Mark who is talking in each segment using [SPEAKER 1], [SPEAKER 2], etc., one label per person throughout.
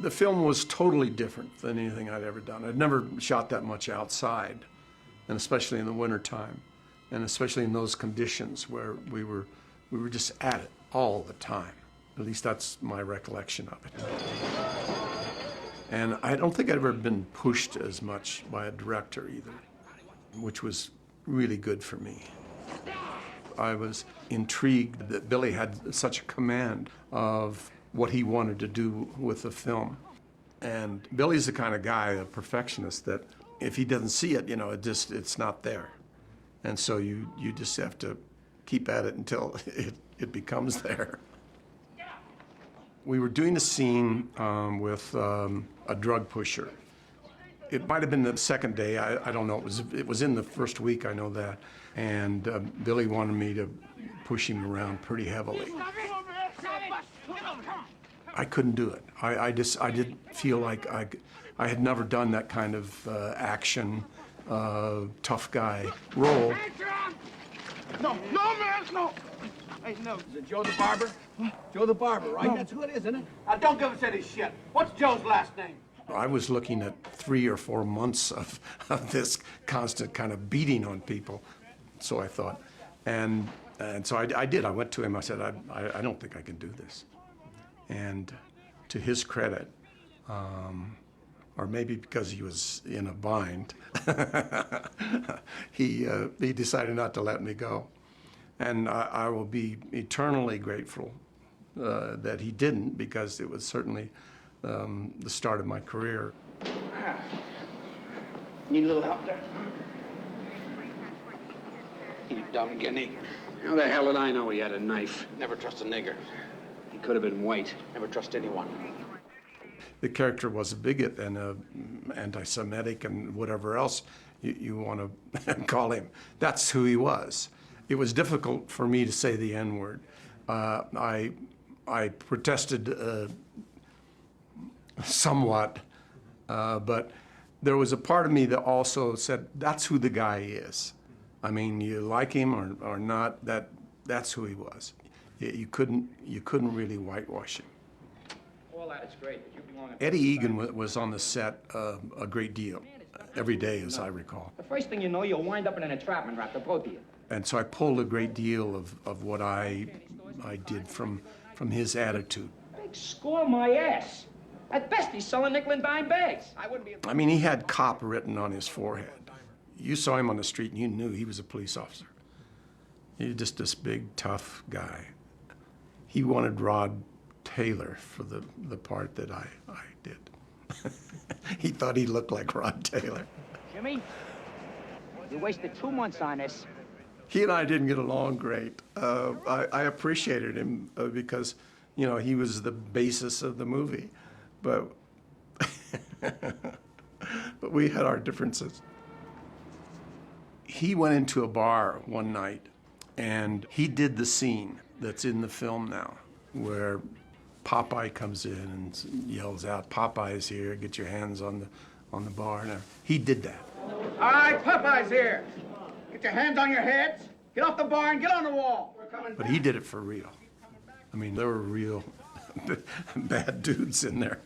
[SPEAKER 1] The film was totally different than anything I'd ever done. I'd never shot that much outside, and especially in the wintertime, and especially in those conditions where we were just at it all the time. At least that's my recollection of it. And I don't think I'd ever been pushed as much by a director either, which was really good for me. I was intrigued that Billy had such a command of what he wanted to do with the film. And Billy's the kind of guy, a perfectionist, that if he doesn't see it, it's not there. And so you just have to keep at it until it becomes there. We were doing a scene with a drug pusher. It might have been the second day, I don't know. It was in the first week, I know that. And Billy wanted me to push him around pretty heavily. I couldn't do it. I did feel like I had never done that kind of action, tough guy role.
[SPEAKER 2] No, man, no. Hey, no, is it Joe the Barber? Joe the Barber, right? No. That's who it is, isn't it? Now, don't give us any shit. What's Joe's last name?
[SPEAKER 1] I was looking at 3 or 4 months of this constant kind of beating on people, so I thought. And so I did. I went to him. I said, I don't think I can do this. And to his credit, or maybe because he was in a bind, he decided not to let me go. And I will be eternally grateful that he didn't, because it was certainly the start of my career.
[SPEAKER 2] Need a little help there? You dumb guinea. How the hell did I know he had a knife? Never trust a nigger. He could have been white. Never trust anyone.
[SPEAKER 1] The character was a bigot and anti-Semitic and whatever else you want to call him. That's who he was. It was difficult for me to say the N-word. I protested somewhat, but there was a part of me that also said, that's who the guy is. I mean, you like him or not, that's who he was. You couldn't really whitewash him.
[SPEAKER 3] All that is great.
[SPEAKER 1] Eddie Egan was on the set a great deal, every day, as I recall.
[SPEAKER 3] The first thing you know, you'll wind up in an entrapment rap, the both of you.
[SPEAKER 1] And so I pulled a great deal of what I did from his attitude.
[SPEAKER 3] Big score my ass. At best, he's selling nickel and dime bags.
[SPEAKER 1] I mean, he had cop written on his forehead. You saw him on the street and you knew he was a police officer. He was just this big, tough guy. He wanted Rod Taylor for the part that I did. He thought he looked like Rod Taylor.
[SPEAKER 3] Jimmy, you wasted 2 months on this.
[SPEAKER 1] He and I didn't get along great. I appreciated him because, he was the basis of the movie. But, but we had our differences. He went into a bar one night, and he did the scene that's in the film now, where Popeye comes in and yells out, "Popeye's here, get your hands on the bar." Now, he did that.
[SPEAKER 2] All right, Popeye's here. Get your hands on your heads, get off the bar, and get on the wall. We're coming
[SPEAKER 1] But he did it for real. I mean, there were real bad dudes in there.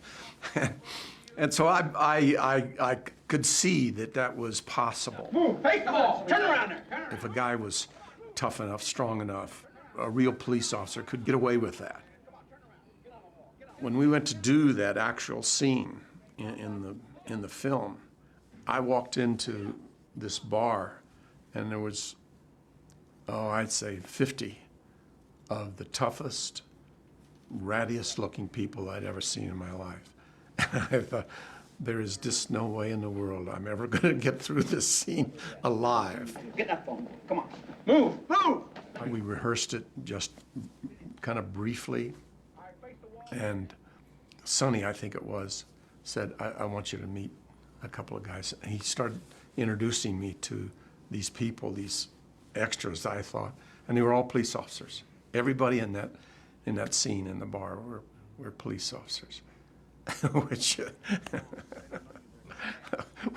[SPEAKER 1] And so I could see that was possible.
[SPEAKER 2] Move, face the wall, turn around there.
[SPEAKER 1] If a guy was tough enough, strong enough, a real police officer could get away with that. When we went to do that actual scene in the film, I walked into this bar, and there was, I'd say 50 of the toughest, rattiest looking people I'd ever seen in my life. I thought, there is just no way in the world I'm ever going to get through this scene alive.
[SPEAKER 2] Get that phone. Come on. Move, move!
[SPEAKER 1] We rehearsed it just kind of briefly, and Sonny, I think it was, said, I want you to meet a couple of guys. And he started introducing me to these people, these extras, I thought, and they were all police officers. Everybody in that scene in the bar were police officers, which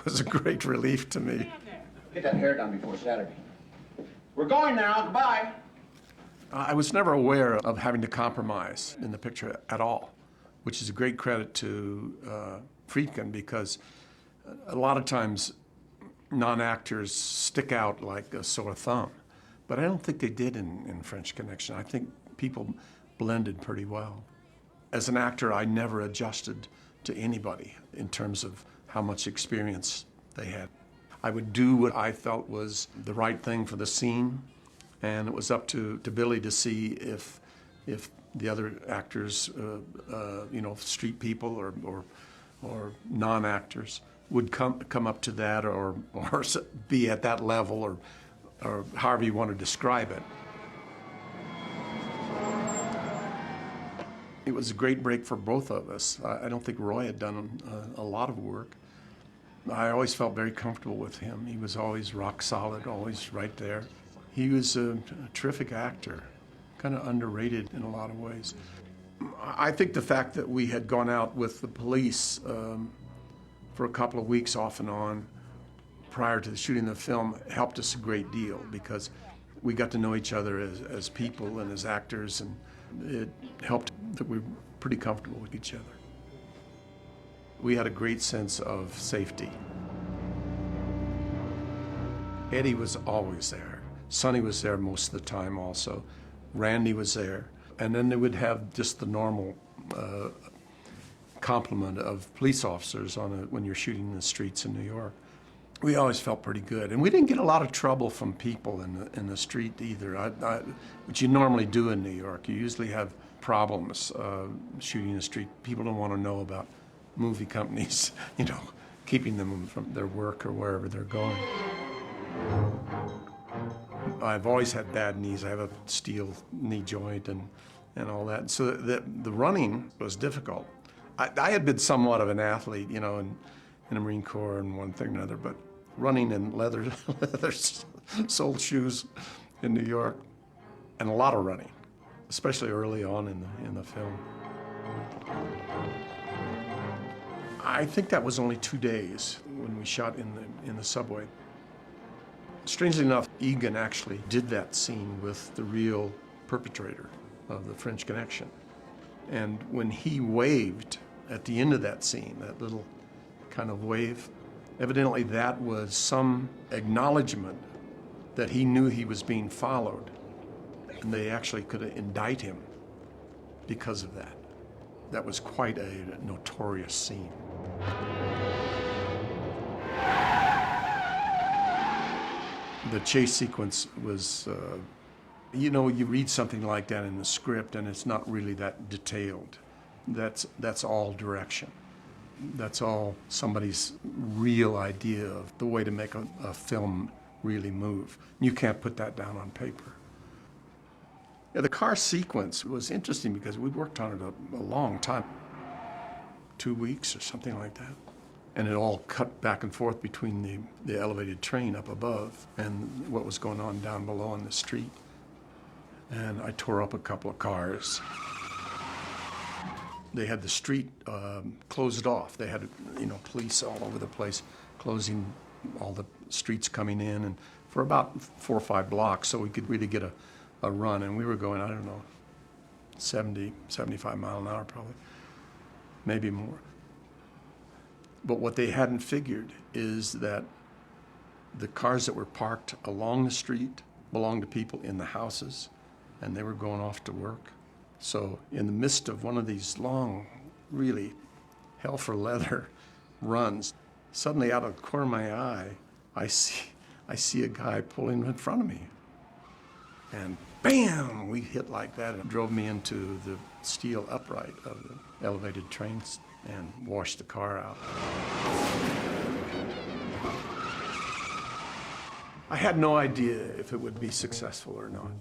[SPEAKER 1] was a great relief to me.
[SPEAKER 2] Get that hair done before Saturday. We're going now. Goodbye.
[SPEAKER 1] I was never aware of having to compromise in the picture at all. which is a great credit to Friedkin, because a lot of times non-actors stick out like a sore thumb. But I don't think they did in French Connection. I think people blended pretty well. As an actor, I never adjusted to anybody in terms of how much experience they had. I would do what I felt was the right thing for the scene, and it was up to Billy to see if the other actors, street people or non-actors, would come up to that or be at that level or however you want to describe it. It was a great break for both of us. I don't think Roy had done a lot of work. I always felt very comfortable with him. He was always rock solid, always right there. He was a terrific actor, kind of underrated in a lot of ways. I think the fact that we had gone out with the police for a couple of weeks off and on prior to the shooting of the film helped us a great deal, because we got to know each other as people and as actors, and it helped that we were pretty comfortable with each other. We had a great sense of safety. Eddie was always there. Sonny was there most of the time also. Randy was there. And then they would have just the normal complement of police officers when you're shooting in the streets in New York. We always felt pretty good. And we didn't get a lot of trouble from people in the street either, which you normally do in New York. You usually have problems shooting in the street. People don't want to know about movie companies, keeping them from their work or wherever they're going. I've always had bad knees. I have a steel knee joint and all that. So the running was difficult. I had been somewhat of an athlete, in the Marine Corps and one thing or another, but running in leather-soled shoes in New York, and a lot of running, especially early on in the film. I think that was only 2 days when we shot in the subway. Strangely enough, Egan actually did that scene with the real perpetrator of the French Connection. And when he waved at the end of that scene, that little kind of wave, evidently that was some acknowledgement that he knew he was being followed, and they actually could indict him because of that. That was quite a notorious scene. The chase sequence was, you read something like that in the script and it's not really that detailed. That's all direction. That's all somebody's real idea of the way to make a film really move. You can't put that down on paper. Yeah, the car sequence was interesting because we worked on it a long time, 2 weeks or something like that. And it all cut back and forth between the elevated train up above and what was going on down below on the street. And I tore up a couple of cars. They had the street closed off. They had, police all over the place, closing all the streets coming in, and for about 4 or 5 blocks, so we could really get a run. And we were going, 70, 75 mile an hour probably, maybe more. But what they hadn't figured is that the cars that were parked along the street belonged to people in the houses, and they were going off to work. So in the midst of one of these long, really hell for leather runs, suddenly out of the corner of my eye, I see a guy pulling in front of me. And bam, we hit like that and drove me into the steel upright of the elevated trains and washed the car out. I had no idea if it would be successful or not.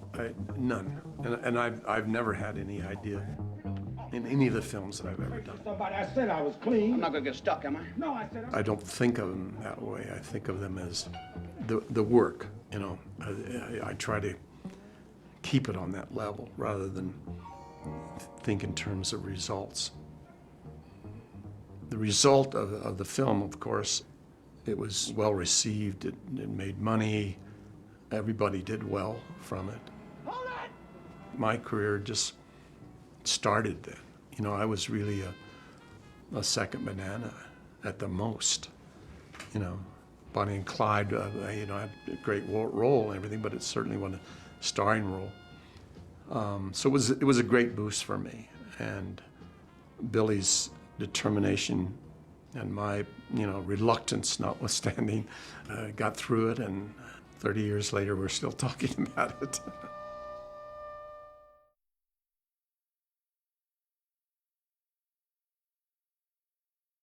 [SPEAKER 1] None. And I've never had any idea in any of the films that I've ever done.
[SPEAKER 2] Somebody, I said I was clean. I'm not gonna get stuck, am I? No, I said
[SPEAKER 1] I don't think of them that way. I think of them as the work, I try to keep it on that level rather than think in terms of results. The result of the film, of course, it was well received. It made money. Everybody did well from it. My career just started then. You know, I was really a second banana at the most. You know, Bonnie and Clyde, you know, had a great role and everything, but it certainly wasn't a starring role. So it was a great boost for me. And Billy's determination and my, you know, reluctance notwithstanding, got through it, and 30 years later we're still talking about it.